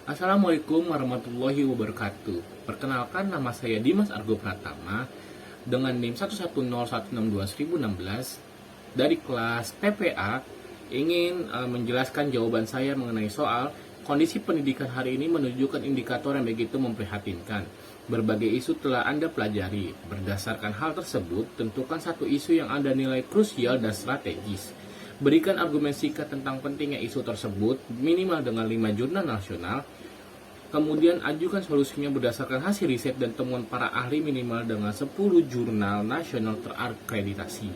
Assalamualaikum warahmatullahi wabarakatuh. Perkenalkan, nama saya Dimas Argo Pratama dengan NIM 110162116 dari kelas PPA. Ingin menjelaskan jawaban saya mengenai soal kondisi pendidikan hari ini menunjukkan indikator yang begitu memprihatinkan. Berbagai isu telah Anda pelajari. Berdasarkan hal tersebut, tentukan satu isu yang Anda nilai krusial dan strategis. Berikan argumen singkat tentang pentingnya isu tersebut, minimal dengan 5 jurnal nasional. Kemudian ajukan solusinya berdasarkan hasil riset dan temuan para ahli minimal dengan 10 jurnal nasional terakreditasi.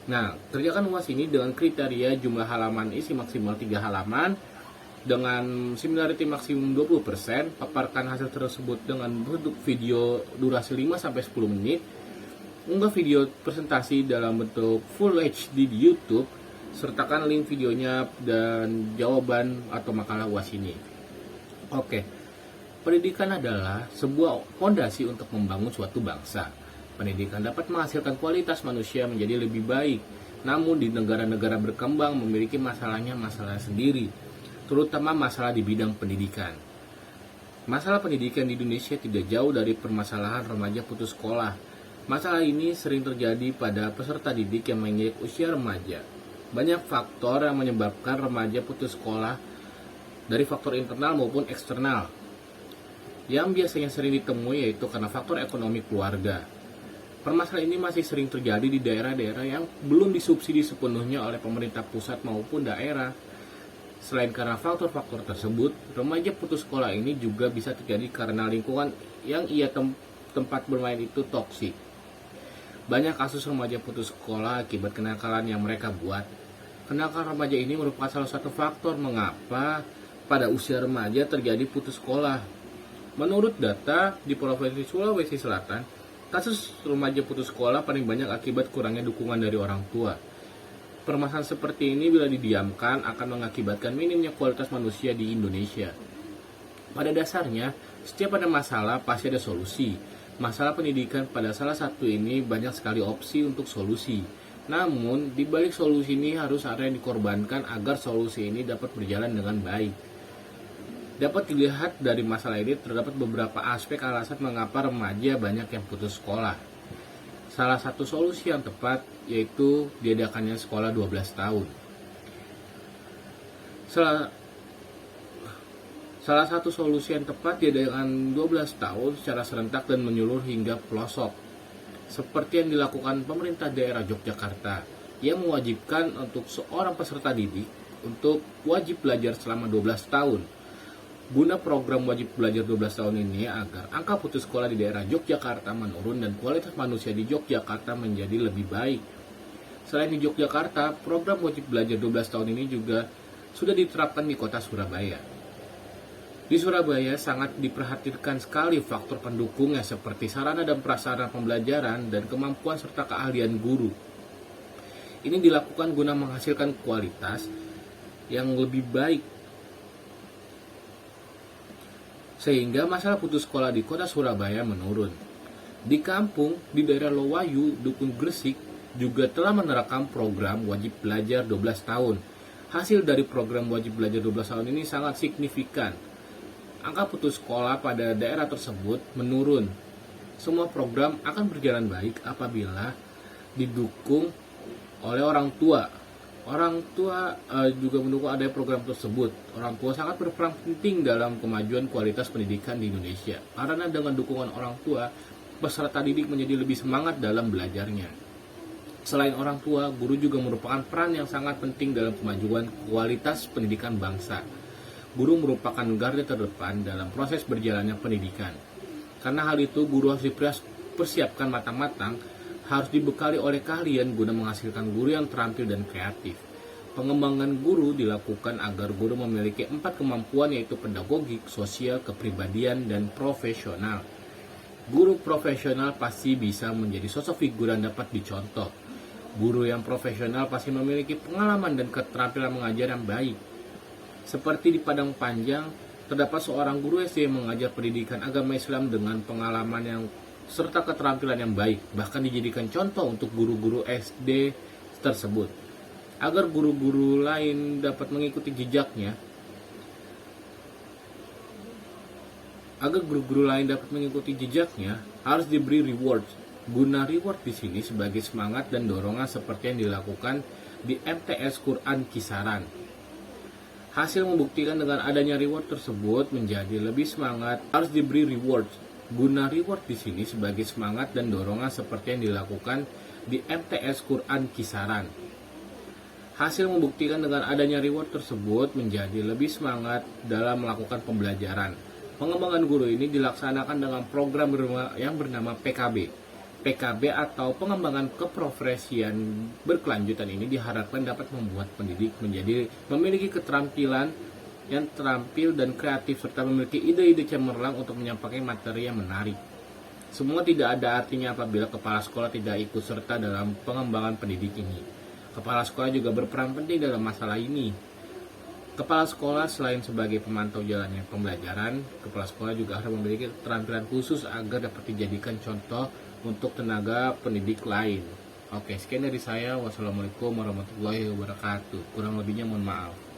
Nah, kerjakan UAS ini dengan kriteria jumlah halaman isi maksimal 3 halaman, dengan similarity maksimum 20%, paparkan hasil tersebut dengan bentuk video durasi 5-10 menit, unggah video presentasi dalam bentuk Full HD di YouTube, sertakan link videonya dan jawaban atau makalah UAS ini. Oke, pendidikan adalah sebuah fondasi untuk membangun suatu bangsa. Pendidikan dapat menghasilkan kualitas manusia menjadi lebih baik, namun di negara-negara berkembang memiliki masalah sendiri, terutama masalah di bidang pendidikan. Masalah pendidikan di Indonesia tidak jauh dari permasalahan remaja putus sekolah. Masalah ini sering terjadi pada peserta didik yang menginjak usia remaja. Banyak faktor yang menyebabkan remaja putus sekolah, dari faktor internal maupun eksternal. Yang biasanya sering ditemui yaitu karena faktor ekonomi keluarga. Permasalahan ini masih sering terjadi di daerah-daerah yang belum disubsidi sepenuhnya oleh pemerintah pusat maupun daerah. Selain karena faktor-faktor tersebut, remaja putus sekolah ini juga bisa terjadi karena lingkungan yang tempat bermain itu toksik. Banyak kasus remaja putus sekolah akibat kenakalan yang mereka buat. Kenakalan remaja ini merupakan salah satu faktor mengapa pada usia remaja terjadi putus sekolah. Menurut data di Provinsi Sulawesi Selatan, kasus remaja putus sekolah paling banyak akibat kurangnya dukungan dari orang tua. Permasalahan seperti ini bila didiamkan akan mengakibatkan minimnya kualitas manusia di Indonesia. Pada dasarnya, setiap ada masalah pasti ada solusi. Masalah pendidikan pada salah satu ini banyak sekali opsi untuk solusi. Namun, di balik solusi ini harus ada yang dikorbankan agar solusi ini dapat berjalan dengan baik. Dapat dilihat dari masalah ini terdapat beberapa aspek alasan mengapa remaja banyak yang putus sekolah. Salah satu solusi yang tepat yaitu diadakannya sekolah 12 tahun. Salah satu solusi yang tepat diadakan 12 tahun secara serentak dan menyeluruh hingga pelosok. Seperti yang dilakukan pemerintah daerah Yogyakarta yang mewajibkan untuk seorang peserta didik untuk wajib belajar selama 12 tahun. Guna program wajib belajar 12 tahun ini agar angka putus sekolah di daerah Yogyakarta menurun dan kualitas manusia di Yogyakarta menjadi lebih baik. Selain di Yogyakarta, program wajib belajar 12 tahun ini juga sudah diterapkan di kota Surabaya. Di Surabaya sangat diperhatikan sekali faktor pendukungnya seperti sarana dan prasarana pembelajaran dan kemampuan serta keahlian guru. Ini dilakukan guna menghasilkan kualitas yang lebih baik, sehingga masalah putus sekolah di kota Surabaya menurun. Di kampung, di daerah Lowayu, Dukun Gresik, juga telah menerapkan program wajib belajar 12 tahun. Hasil dari program wajib belajar 12 tahun ini sangat signifikan. Angka putus sekolah pada daerah tersebut menurun. Semua program akan berjalan baik apabila didukung oleh orang tua. Orang tua juga mendukung adanya program tersebut. Orang tua sangat berperan penting dalam kemajuan kualitas pendidikan di Indonesia. Karena dengan dukungan orang tua, peserta didik menjadi lebih semangat dalam belajarnya. Selain orang tua, guru juga merupakan peran yang sangat penting dalam kemajuan kualitas pendidikan bangsa. Guru merupakan garda terdepan dalam proses berjalannya pendidikan. Karena hal itu, guru harus dipersiapkan matang-matang, harus dibekali oleh keahlian guna menghasilkan guru yang terampil dan kreatif. Pengembangan guru dilakukan agar guru memiliki 4 kemampuan yaitu pedagogik, sosial, kepribadian, dan profesional. Guru profesional pasti bisa menjadi sosok figur yang dapat dicontoh. Guru yang profesional pasti memiliki pengalaman dan keterampilan mengajar yang baik. Seperti di Padang Panjang, terdapat seorang guru SD yang mengajar pendidikan agama Islam dengan pengalaman yang serta keterampilan yang baik, bahkan dijadikan contoh untuk guru-guru SD tersebut. Agar guru-guru lain dapat mengikuti jejaknya, Agar guru-guru lain dapat mengikuti jejaknya, harus diberi reward. Guna reward di sini sebagai semangat dan dorongan seperti yang dilakukan di MTS Quran Kisaran. Hasil membuktikan dengan adanya reward tersebut menjadi lebih semangat, harus diberi reward. Guna reward di sini sebagai semangat dan dorongan seperti yang dilakukan di MTS Quran Kisaran. Hasil membuktikan dengan adanya reward tersebut menjadi lebih semangat dalam melakukan pembelajaran. Pengembangan guru ini dilaksanakan dengan program yang bernama PKB. PKB atau pengembangan keprofesian berkelanjutan ini diharapkan dapat membuat pendidik menjadi memiliki keterampilan yang terampil dan kreatif serta memiliki ide-ide cemerlang untuk menyampaikan materi yang menarik. Semua tidak ada artinya apabila kepala sekolah tidak ikut serta dalam pengembangan pendidik ini. Kepala sekolah juga berperan penting dalam masalah ini. Kepala sekolah selain sebagai pemantau jalannya pembelajaran, kepala sekolah juga harus memiliki keterampilan khusus agar dapat dijadikan contoh untuk tenaga pendidik lain. Oke, sekian dari saya. Wassalamualaikum warahmatullahi wabarakatuh. Kurang lebihnya mohon maaf.